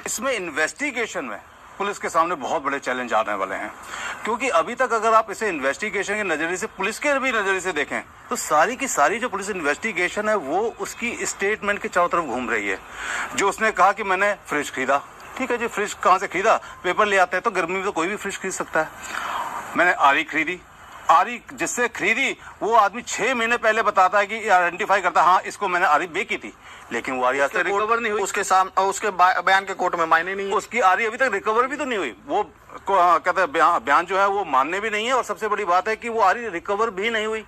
इसमें इन्वेस्टिगेशन में पुलिस के सामने बहुत बड़े चैलेंज आने वाले हैं, क्योंकि अभी तक अगर आप इसे इन्वेस्टिगेशन के नजरिए से, पुलिस के भी नजरिए से देखें तो सारी की सारी जो पुलिस इन्वेस्टिगेशन है वो उसकी स्टेटमेंट के चारों तरफ घूम रही है। जो उसने कहा कि मैंने फ्रिज खरीदा, ठीक है जी, फ्रिज कहाँ से खरीदा, पेपर ले आते हैं तो गर्मी में तो कोई भी फ्रिज खरीद सकता है। मैंने आरी खरीदी, आरी जिससे खरीदी वो आदमी 6 महीने पहले बताता है कि आइडेंटिफाई करता है, हाँ इसको मैंने आरी बेची थी, लेकिन वो आरी आज तक रिकवर नहीं हुई। उसके बयान के कोर्ट में मायने नहीं है। उसकी आरी अभी तक रिकवर भी तो नहीं हुई। वो कहते हैं बयान जो है वो मानने भी नहीं है, और सबसे बड़ी बात है कि वो आरी रिकवर भी नहीं हुई।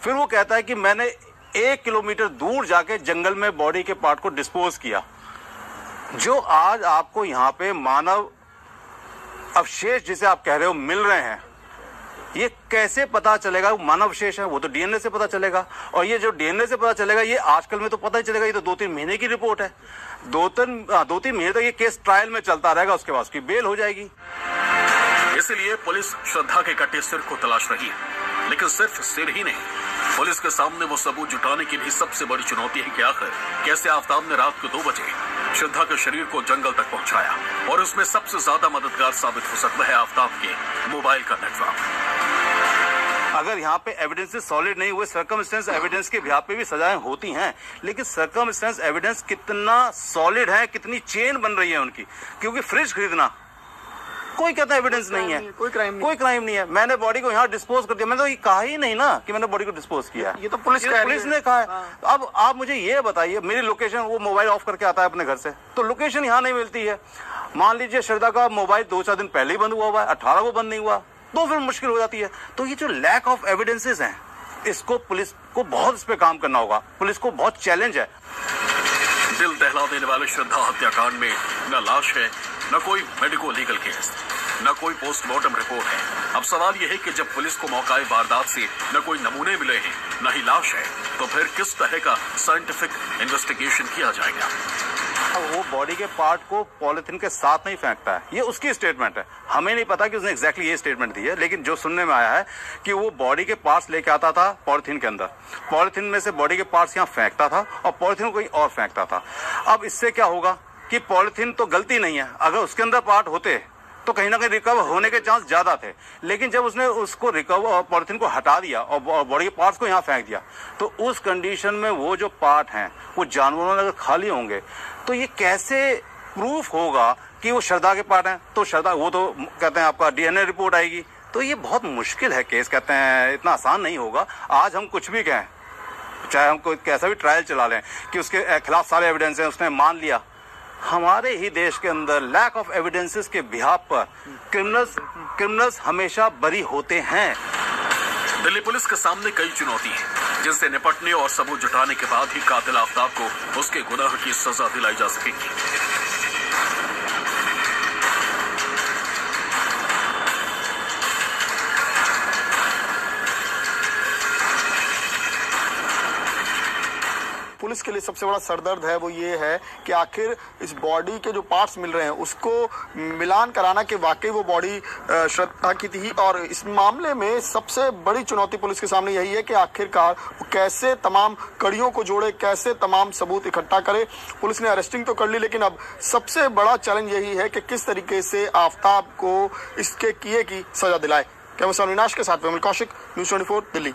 फिर वो कहता है कि मैंने 1 किलोमीटर दूर जाके जंगल में बॉडी के पार्ट को डिस्पोज किया। जो आज आपको यहाँ पे मानव अवशेष जिसे आप कह रहे हो मिल रहे हैं, ये कैसे पता चलेगा वो मानव अवशेष है? वो तो डीएनए से पता चलेगा, और ये जो डीएनए से पता चलेगा ये आजकल में तो पता ही चलेगा। ये तो 2-3 महीने की रिपोर्ट है। 2-3 महीने तक ये केस ट्रायल में चलता रहेगा, उसके बाद उसकी बेल हो जाएगी। इसलिए पुलिस श्रद्धा के कटे सिर को तलाश रही है, लेकिन सिर्फ सिर ही नहीं, पुलिस के सामने वो सबूत जुटाने की भी सबसे बड़ी चुनौती है कि आखिर कैसे आफ्ताब ने रात को 2 बजे श्रद्धा के शरीर को जंगल तक पहुंचाया। और उसमें सबसे ज्यादा मददगार साबित हो सकता है आफ्ताब के मोबाइल का नेटवर्क। अगर यहाँ पे एविडेंसेस सॉलिड नहीं हुए, सर्कमस्टेंस एविडेंस के बिहाफ पे भी सजाएं होती हैं, लेकिन सर्कमस्टेंस एविडेंस कितना सॉलिड है, कितनी चेन बन रही है उनकी। क्योंकि फ्रिज खरीदना कोई कहता है एविडेंस नहीं है, कोई क्राइम नहीं है। मैंने बॉडी को यहाँ डिस्पोज कर दिया, मैंने तो ये कहा ही नहीं ना कि मैंने बॉडी को डिस्पोज किया। ये तो पुलिस ने कहा है। अब आप मुझे ये बताइए, मेरी लोकेशन, वो मोबाइल ऑफ करके आता है अपने घर से, तो लोकेशन यहाँ नहीं मिलती है। मान लीजिए श्रद्धा का मोबाइल 2-4 दिन पहले ही बंद हुआ है, 18 को बंद नहीं हुआ, तो फिर मुश्किल हो जाती है। तो ये जो लैक ऑफ एविडेंसेस हैं, इसको पुलिस को बहुत इस पे काम करना होगा। पुलिस को बहुत चैलेंज है। दिल दहला देने वाले श्रद्धा हत्याकांड में न लाश है, न कोई मेडिको लीगल केस, न कोई पोस्टमार्टम रिपोर्ट है। अब सवाल यह है कि जब पुलिस को मौकाए वारदात से न कोई नमूने मिले हैं, न ही लाश है, तो फिर किस तरह का साइंटिफिक इन्वेस्टिगेशन किया जाएगा? वो बॉडी के पार्ट को पॉलिथीन के साथ नहीं फेंकता है, ये उसकी स्टेटमेंट है। हमें नहीं पता कि उसने एग्जैक्टली ये स्टेटमेंट दी है, लेकिन जो सुनने में आया है कि वो बॉडी के पार्ट्स लेके आता था पॉलिथीन के अंदर, पॉलिथीन में से बॉडी के पार्ट्स यहाँ फेंकता था और पॉलिथीन को कहीं और फेंकता था। अब इससे क्या होगा कि पॉलिथीन तो गलती नहीं है, अगर उसके अंदर पार्ट होते तो कहीं ना कहीं रिकवर होने के चांस ज्यादा थे, लेकिन जब उसने उसको रिकवर पॉलिथीन को हटा दिया और बॉडी के पार्ट्स को यहाँ फेंक दिया, तो उस कंडीशन में वो जो पार्ट हैं वो जानवरों में अगर खाली होंगे तो ये कैसे प्रूफ होगा कि वो श्रद्धा के पार्ट हैं? तो श्रद्धा, वो तो कहते हैं आपका डीएनए रिपोर्ट आएगी, तो ये बहुत मुश्किल है केस। कहते हैं इतना आसान नहीं होगा। आज हम कुछ भी कहें, चाहे हम कोई कैसा भी ट्रायल चला लें कि उसके खिलाफ सारे एविडेंस हैं, उसने मान लिया, हमारे ही देश के अंदर लैक ऑफ एविडेंसेस के बिहाफ पर क्रिमिनल्स हमेशा बरी होते हैं। दिल्ली पुलिस के सामने कई चुनौती हैं, जिनसे निपटने और सबूत जुटाने के बाद ही कातिल आफ्ताब को उसके गुनाह की सजा दिलाई जा सकेगी। पुलिस के लिए सबसे बड़ा सरदर्द है वो ये है कि आखिर इस बॉडी के जो पार्ट्स मिल रहे हैं उसको मिलान कराना कि वाकई वो बॉडी श्रद्धा की थी। और इस मामले में सबसे बड़ी चुनौती पुलिस के सामने यही है कि आखिरकार वो कैसे तमाम कड़ियों को जोड़े, कैसे तमाम सबूत इकट्ठा करे। पुलिस ने अरेस्टिंग तो कर ली, लेकिन अब सबसे बड़ा चैलेंज यही है कि किस तरीके से आफ्ताब को इसके किए की सजा दिलाए। कैमरा विनाश के साथ विमल कौशिक, न्यूज़ 24 दिल्ली।